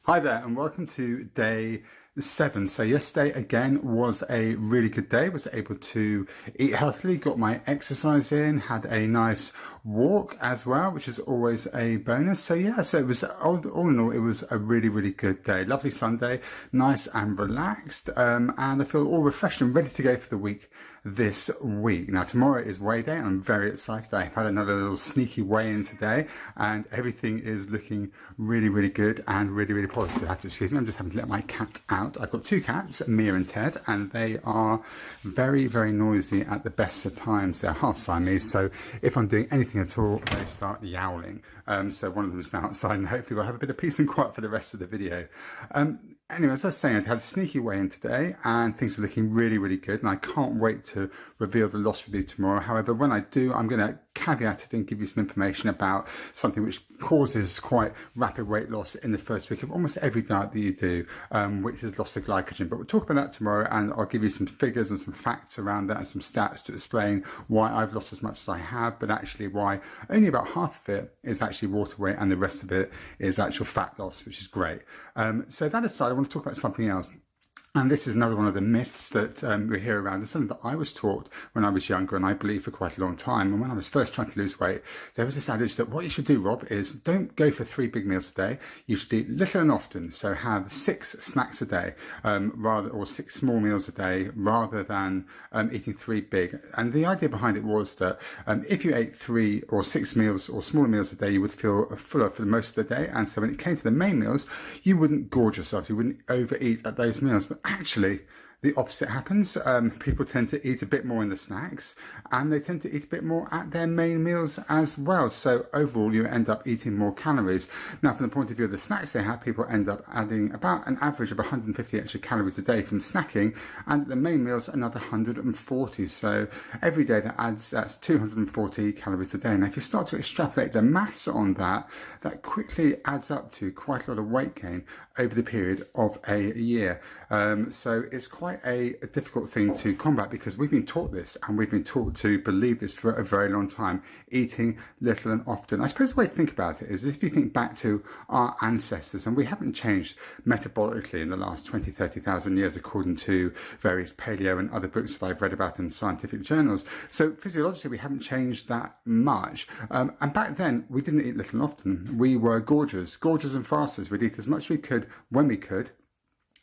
Hi there and welcome to day 7. So yesterday again was a really good day. Was able to eat healthily, got my exercise in, had a nice walk as well, which is always a bonus. So yeah, so it was all in all, it was a really good day. Lovely Sunday, nice and relaxed, and I feel all refreshed and ready to go for the week this week. Now tomorrow is weigh day and I'm very excited. I've had another little sneaky weigh-in today and everything is looking really good and really positive. I have to excuse me, I'm just having to let my cat out. I've got two cats, Mia and Ted, and they are very noisy at the best of times. They're half Siamese, so if I'm doing anything at all, they start yowling. So one of them is now outside and hopefully we'll have a bit of peace and quiet for the rest of the video. Anyway, as I was saying, I'd had a sneaky weigh-in today and things are looking really good and I can't wait to reveal the loss with you tomorrow. However, when I do, I'm going to caveat it and give you some information about something which causes quite rapid weight loss in the first week of almost every diet that you do, which is loss of glycogen. But we'll talk about that tomorrow and I'll give you some figures and some facts around that and some stats to explain why I've lost as much as I have, but actually why only about half of it is actually water weight and the rest of it is actual fat loss, which is great. So that aside, I want to talk about something else. And this is another one of the myths that we hear around. It's something that I was taught when I was younger and I believed for quite a long time. And when I was first trying to lose weight, there was this adage that what you should do, Rob, is don't go for 3 big meals a day. You should eat little and often. So have 6 snacks a day, or 6 small meals a day, rather than eating 3 big. And the idea behind it was that if you ate 3 or 6 meals or smaller meals a day, you would feel fuller for most of the day. And so when it came to the main meals, you wouldn't gorge yourself. You wouldn't overeat at those meals. But actually, the opposite happens. People tend to eat a bit more in the snacks and they tend to eat a bit more at their main meals as well. So overall, you end up eating more calories. Now, from the point of view of the snacks they have, people end up adding about an average of 150 extra calories a day from snacking, and at the main meals, another 140. So every day that's 240 calories a day. Now, if you start to extrapolate the maths on that, that quickly adds up to quite a lot of weight gain over the period of a year. So it's quite a difficult thing to combat because we've been taught this and we've been taught to believe this for a very long time, eating little and often. I suppose the way to think about it is if you think back to our ancestors, and we haven't changed metabolically in the last 20,000-30,000 years according to various paleo and other books that I've read about in scientific journals. So physiologically we haven't changed that much. And back then we didn't eat little and often. We were gorgers and fasters. We'd eat as much as we could when we could.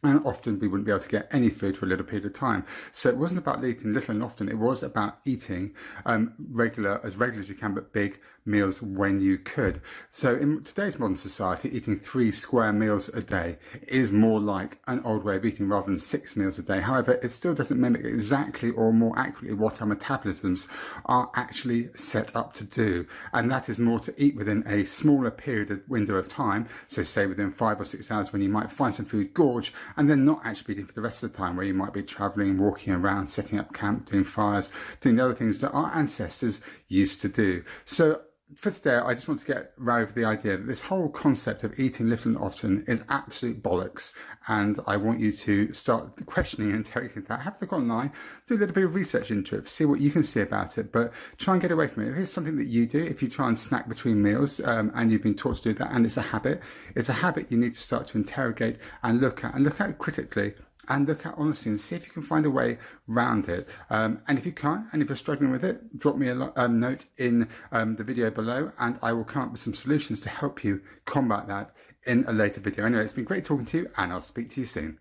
And often we wouldn't be able to get any food for a little period of time. So it wasn't about eating little and often, it was about eating regular as you can, but big meals when you could. So in today's modern society, eating 3 square meals a day is more like an old way of eating rather than 6 meals a day. However, it still doesn't mimic exactly or more accurately what our metabolisms are actually set up to do. And that is more to eat within a smaller window of time. So say within 5 or 6 hours when you might find some food, gorge, and then not actually eating for the rest of the time where you might be traveling, walking around, setting up camp, doing fires, doing the other things that our ancestors used to do. So for today, I just want to get over the idea that this whole concept of eating little and often is absolute bollocks. And I want you to start questioning and interrogating that. Have a look online, do a little bit of research into it, see what you can see about it, but try and get away from it. If it's something that you do, if you try and snack between meals and you've been taught to do that and it's a habit you need to start to interrogate and look at critically. And look at honestly and see if you can find a way around it. And if you can't, and if you're struggling with it, drop me a note in the video below and I will come up with some solutions to help you combat that in a later video. Anyway, it's been great talking to you and I'll speak to you soon.